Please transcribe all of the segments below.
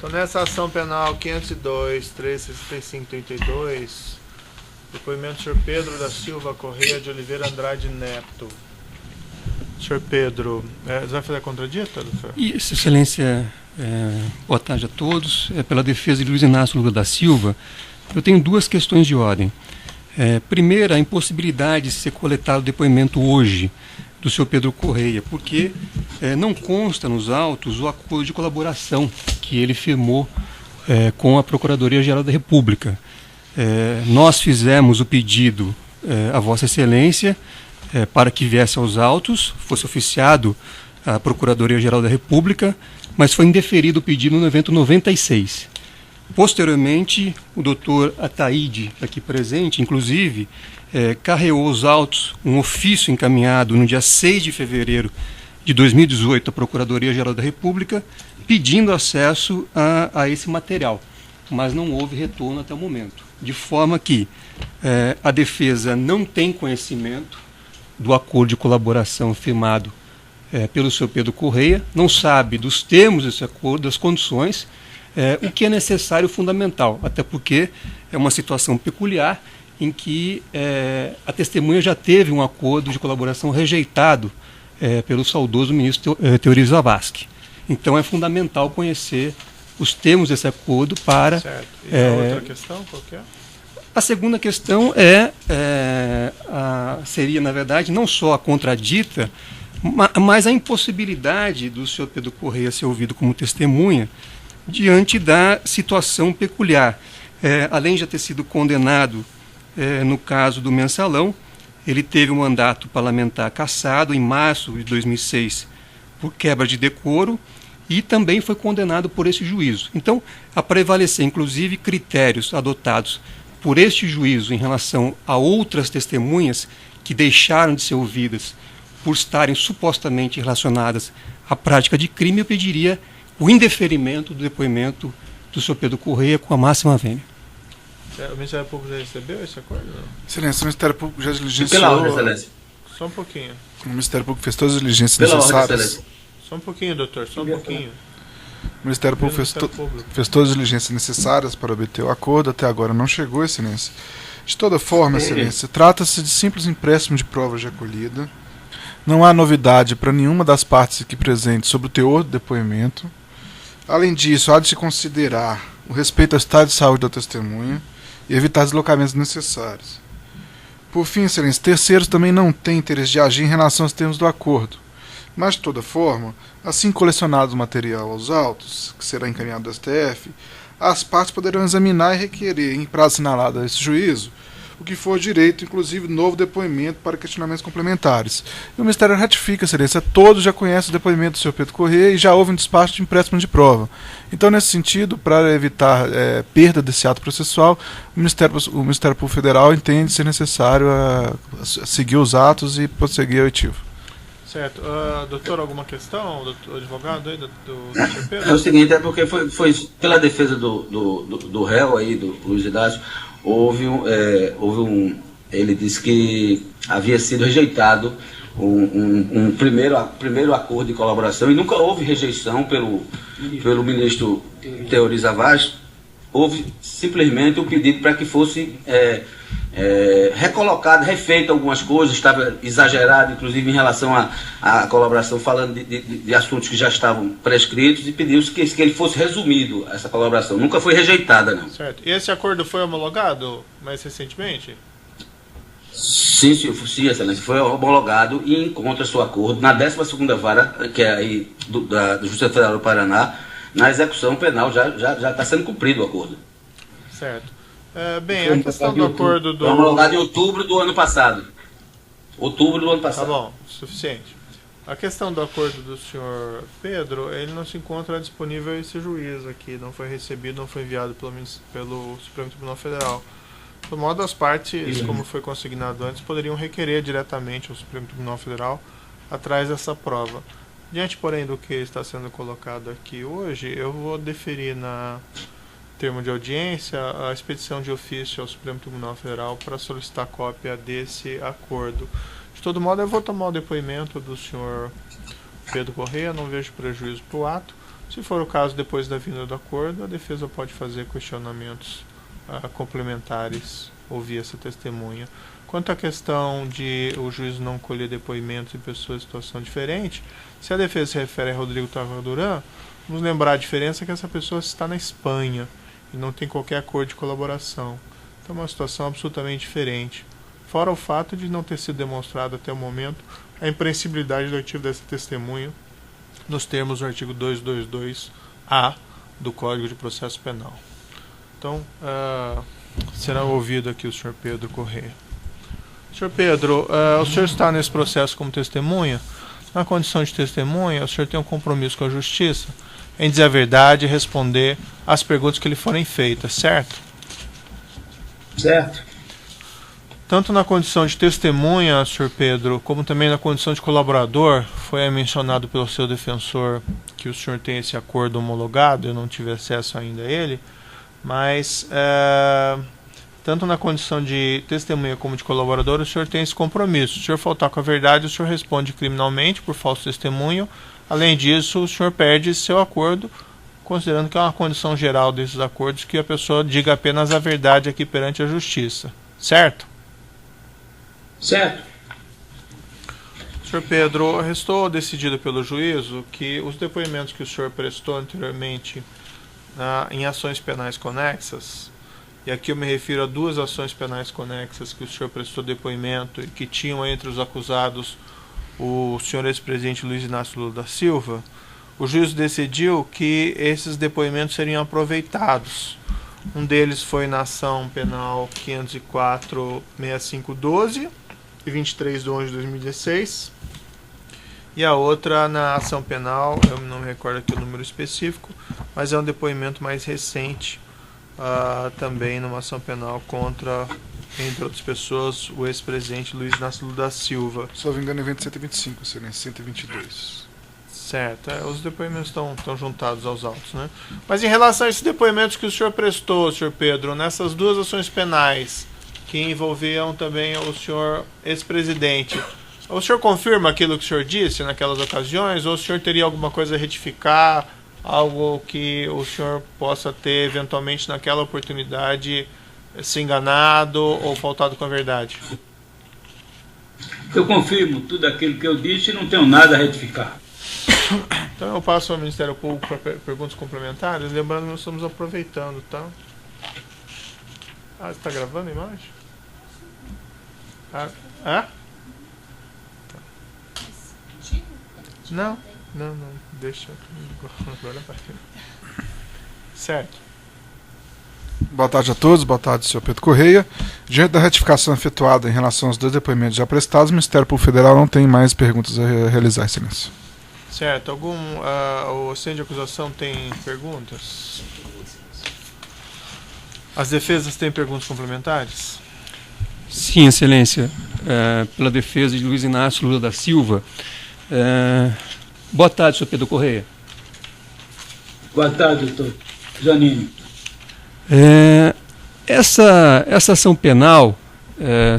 Então, nessa ação penal 502, 365, 32, depoimento do senhor Pedro da Silva Correia de Oliveira Andrade Neto. Senhor Pedro, você vai fazer a contradita, doutor? Isso, excelência, boa tarde a todos. Pela defesa de Luiz Inácio Lula da Silva, eu tenho duas questões de ordem. Primeira, a impossibilidade de ser coletado o depoimento hoje do senhor Pedro Correia, porque não consta nos autos o acordo de colaboração que ele firmou com a Procuradoria-Geral da República. Nós fizemos o pedido à Vossa Excelência para que viesse aos autos, fosse oficiado à Procuradoria-Geral da República, mas foi indeferido o pedido no evento 96. Posteriormente, o doutor Ataíde, aqui presente, inclusive, carreou os autos, um ofício encaminhado no dia 6 de fevereiro de 2018 à Procuradoria-Geral da República, pedindo acesso a esse material, mas não houve retorno até o momento. De forma que a defesa não tem conhecimento do acordo de colaboração firmado pelo senhor Pedro Correia, não sabe dos termos desse acordo, das condições, o que é necessário e fundamental, até porque é uma situação peculiar em que a testemunha já teve um acordo de colaboração rejeitado pelo saudoso ministro Teori Zavascki. Então é fundamental conhecer os termos desse acordo para... Certo. E a outra questão, qual que é? A segunda questão seria, na verdade, não só a contradita, mas a impossibilidade do senhor Pedro Correia ser ouvido como testemunha diante da situação peculiar. Além de já ter sido condenado no caso do Mensalão, ele teve um mandato parlamentar cassado em março de 2006 por quebra de decoro e também foi condenado por esse juízo. Então, a prevalecer, inclusive, critérios adotados por este juízo em relação a outras testemunhas que deixaram de ser ouvidas por estarem supostamente relacionadas à prática de crime, eu pediria o indeferimento do depoimento do senhor Pedro Correia com a máxima vênia. O Ministério Público já recebeu esse acordo? Não? Excelência, o Ministério Público já diligenciou... Pela ordem, Excelência. Só um pouquinho. O Ministério Público fez todas as diligências Pela ordem, necessárias. Excelência. Só um pouquinho, doutor, só um pouquinho. O Ministério Público fez todas as diligências necessárias para obter o acordo, até agora não chegou, Excelência. De toda forma, Excelência, trata-se de simples empréstimo de prova já colhida. Não há novidade para nenhuma das partes aqui presentes sobre o teor do depoimento. Além disso, há de se considerar o respeito ao estado de saúde da testemunha e evitar deslocamentos necessários. Por fim, Excelência, terceiros também não têm interesse de agir em relação aos termos do acordo. Mas, de toda forma, assim colecionado o material aos autos, que será encaminhado do STF, as partes poderão examinar e requerer, em prazo assinalado a esse juízo, o que for direito, inclusive novo depoimento para questionamentos complementares. E o Ministério ratifica, Excelência, todos já conhecem o depoimento do senhor Pedro Correia e já houve um despacho de empréstimo de prova. Então, nesse sentido, para evitar perda desse ato processual, o Ministério Público Federal entende ser necessário seguir os atos e prosseguir a oitiva. Certo. Doutor, alguma questão? Doutor, advogado aí do senhor Pedro? É o seguinte, porque foi pela defesa do réu aí, do Luiz Inácio, ele disse que havia sido rejeitado um primeiro acordo de colaboração e nunca houve rejeição pelo ministro Teori Zavascki. Houve simplesmente um pedido para que fosse recolocado, refeito algumas coisas, estava exagerado, inclusive em relação à colaboração, falando de assuntos que já estavam prescritos, e pediu-se que ele fosse resumido, essa colaboração. Nunca foi rejeitada, não. Certo. E esse acordo foi homologado mais recentemente? Sim, Excelência, foi homologado e encontra-se o acordo na 12ª Vara, que é aí da Justiça Federal do Paraná, na execução penal, já está sendo cumprido o acordo. Certo. Bem, a questão do acordo do... Foi homologado em outubro do ano passado. Tá bom, suficiente. A questão do acordo do senhor Pedro, ele não se encontra disponível esse juízo aqui, não foi recebido, não foi enviado pelo Supremo Tribunal Federal. Do modo, as partes, como foi consignado antes, poderiam requerer diretamente ao Supremo Tribunal Federal atrás dessa prova. Diante, porém, do que está sendo colocado aqui hoje, eu vou deferir na termo de audiência a expedição de ofício ao Supremo Tribunal Federal para solicitar cópia desse acordo. De todo modo, eu vou tomar o depoimento do senhor Pedro Correia, não vejo prejuízo para o ato. Se for o caso, depois da vinda do acordo, a defesa pode fazer questionamentos complementares, ouvir essa testemunha. Quanto à questão de o juiz não colher depoimentos de pessoas em situação diferente, se a defesa se refere a Rodrigo Távora Duran, vamos lembrar a diferença que essa pessoa está na Espanha e não tem qualquer acordo de colaboração. Então é uma situação absolutamente diferente. Fora o fato de não ter sido demonstrado até o momento a impreensibilidade do ativo dessa testemunha nos termos do artigo 222-A do Código de Processo Penal. Então, será ouvido aqui o senhor Pedro Correia. Senhor Pedro, o senhor está nesse processo como testemunha. Na condição de testemunha, o senhor tem um compromisso com a Justiça em dizer a verdade e responder às perguntas que lhe forem feitas, certo? Certo. Tanto na condição de testemunha, senhor Pedro, como também na condição de colaborador, foi mencionado pelo seu defensor que o senhor tem esse acordo homologado, eu não tive acesso ainda a ele, mas tanto na condição de testemunha como de colaborador, o senhor tem esse compromisso. Se o senhor faltar com a verdade, o senhor responde criminalmente por falso testemunho. Além disso, o senhor perde seu acordo, considerando que é uma condição geral desses acordos que a pessoa diga apenas a verdade aqui perante a Justiça. Certo? Certo. Senhor Pedro, restou decidido pelo juízo que os depoimentos que o senhor prestou anteriormente em ações penais conexas, e aqui eu me refiro a 2 ações penais conexas que o senhor prestou depoimento e que tinham entre os acusados o senhor ex-presidente Luiz Inácio Lula da Silva, o juízo decidiu que esses depoimentos seriam aproveitados. Um deles foi na ação penal 504-6512, de 23 de 11 de 2016, e a outra na ação penal, eu não me recordo aqui o número específico, mas é um depoimento mais recente, também numa ação penal contra, entre outras pessoas, o ex-presidente Luiz Inácio Lula da Silva. Se eu não me engano, evento 125, excelência, 122. Certo, os depoimentos estão juntados aos autos, né? Mas em relação a esses depoimentos que o senhor prestou, senhor Pedro, nessas 2 ações penais, que envolviam também o senhor ex-presidente, o senhor confirma aquilo que o senhor disse naquelas ocasiões, ou o senhor teria alguma coisa a retificar, algo que o senhor possa ter eventualmente naquela oportunidade se enganado ou faltado com a verdade? Eu confirmo tudo aquilo que eu disse e não tenho nada a retificar. Então eu passo ao Ministério Público para perguntas complementares, lembrando que nós estamos aproveitando, tá? Você está gravando a imagem? Tá. Não, deixa. Agora vai. Certo. Boa tarde a todos, boa tarde, senhor Pedro Correia. Diante da retificação efetuada em relação aos 2 depoimentos já prestados, o Ministério Público Federal não tem mais perguntas a realizar, excelência. Certo. O centro de acusação tem perguntas? As defesas têm perguntas complementares? Sim, excelência. Pela defesa de Luiz Inácio Lula da Silva. Boa tarde, senhor Pedro Correia. Boa tarde, doutor Zanini. Essa ação penal,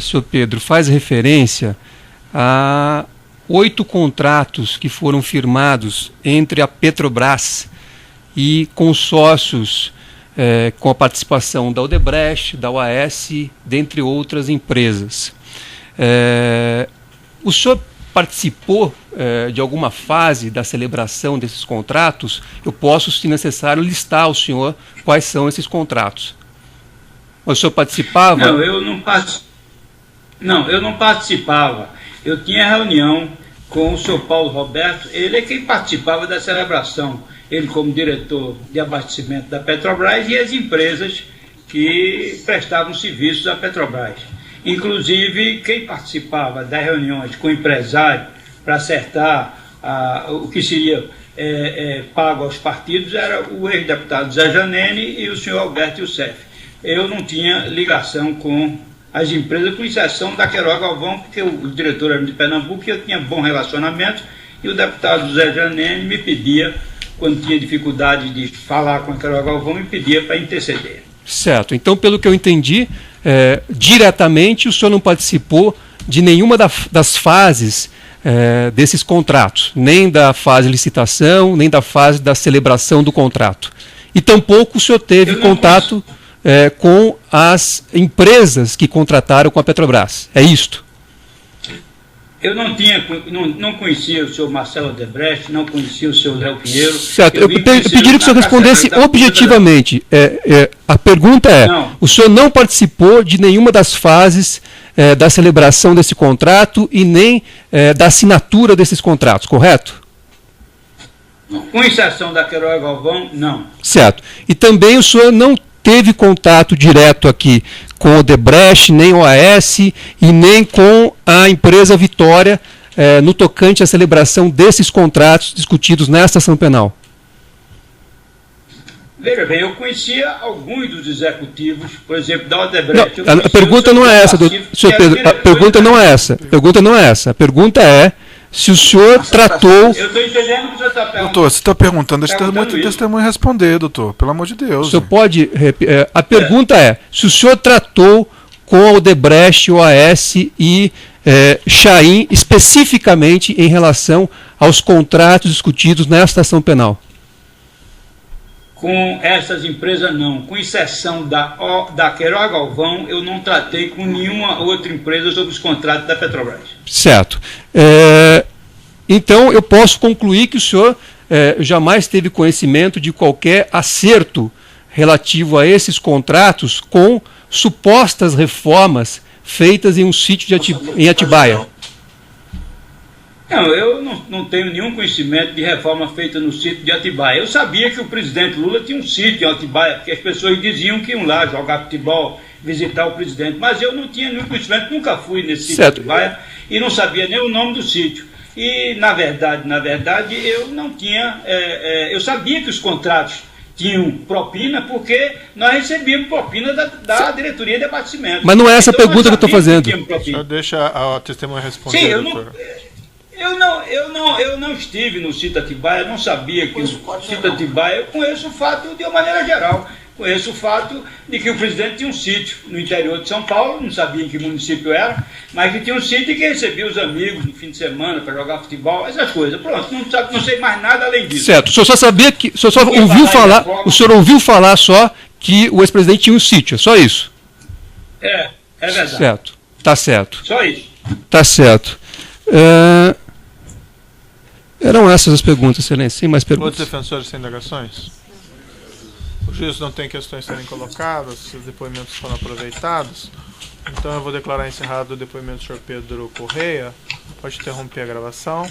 senhor Pedro, faz referência a 8 contratos que foram firmados entre a Petrobras e consórcios com a participação da Odebrecht, da OAS, dentre outras empresas. O senhor participou de alguma fase da celebração desses contratos? Eu posso, se necessário, listar ao senhor quais são esses contratos. O senhor participava? Não, eu não participava. Eu tinha reunião com o senhor Paulo Roberto, ele é quem participava da celebração, ele como diretor de abastecimento da Petrobras e as empresas que prestavam serviços à Petrobras. Inclusive, quem participava das reuniões com o empresário para acertar o que seria pago aos partidos era o ex-deputado Zé Janene e o senhor Alberto Youssef. Eu não tinha ligação com as empresas, com exceção da Queiroz Galvão, porque o diretor era de Pernambuco e eu tinha bom relacionamento, e o deputado Zé Janene me pedia, quando tinha dificuldade de falar com a Queiroz Galvão, me pedia para interceder. Certo. Então, pelo que eu entendi, diretamente o senhor não participou de nenhuma das fases desses contratos, nem da fase de licitação, nem da fase da celebração do contrato. E tampouco o senhor teve contato com as empresas que contrataram com a Petrobras. É isto? Eu não conhecia o senhor Marcelo Odebrecht, não conhecia o senhor Léo Pinheiro. Certo, eu pediria que o senhor respondesse objetivamente. A pergunta é, o senhor não participou de nenhuma das fases da celebração desse contrato e nem da assinatura desses contratos, correto? Com exceção da Queiroga Galvão, não. Certo. E também o senhor não teve contato direto aqui com o Odebrecht, nem o OAS e nem com a empresa Vitória no tocante à celebração desses contratos discutidos nesta ação penal? Veja bem, eu conhecia alguns dos executivos, por exemplo, da Odebrecht. Não, a pergunta não é essa, senhor Pedro. A pergunta não é essa. A pergunta não é essa. A pergunta é se o senhor tratou... Eu estou entendendo o que o senhor está perguntando. Doutor, você está perguntando, deixa o testemunho responder, doutor. Pelo amor de Deus. O senhor pode... A pergunta é se o senhor tratou com a Odebrecht, OAS e Chaim especificamente em relação aos contratos discutidos nesta ação penal. Com essas empresas, não. Com exceção da Queiroga Galvão, eu não tratei com nenhuma outra empresa sobre os contratos da Petrobras. Certo. Então, eu posso concluir que o senhor jamais teve conhecimento de qualquer acerto relativo a esses contratos com supostas reformas feitas em um sítio em Atibaia. Não, eu não tenho nenhum conhecimento de reforma feita no sítio de Atibaia. Eu sabia que o presidente Lula tinha um sítio em Atibaia, porque as pessoas diziam que iam lá jogar futebol, visitar o presidente, mas eu não tinha nenhum conhecimento, nunca fui nesse sítio de Atibaia e não sabia nem o nome do sítio. E, na verdade, eu não tinha... eu sabia que os contratos tinham propina, porque nós recebíamos propina da diretoria de abastecimento. Mas não é essa a pergunta que eu estou fazendo. Só deixa a testemunha responder. Sim, eu não estive no sítio Atibaia, eu não sabia que o sítio Atibaia, eu conheço o fato de uma maneira geral. Conheço o fato de que o presidente tinha um sítio no interior de São Paulo, não sabia em que município era, mas que tinha um sítio e que recebia os amigos no fim de semana para jogar futebol, essas coisas. Pronto, não sei mais nada além disso. Certo, o senhor só sabia que. O senhor só ouviu falar. O senhor ouviu falar só que o ex-presidente tinha um sítio, é só isso? É verdade. Certo, tá certo. Só isso. Tá certo. Eram essas as perguntas, excelência. Sem mais perguntas. Outros defensores sem indagações? O juiz não tem questões a serem colocadas, os depoimentos foram aproveitados. Então eu vou declarar encerrado o depoimento do senhor Pedro Correia. Pode interromper a gravação.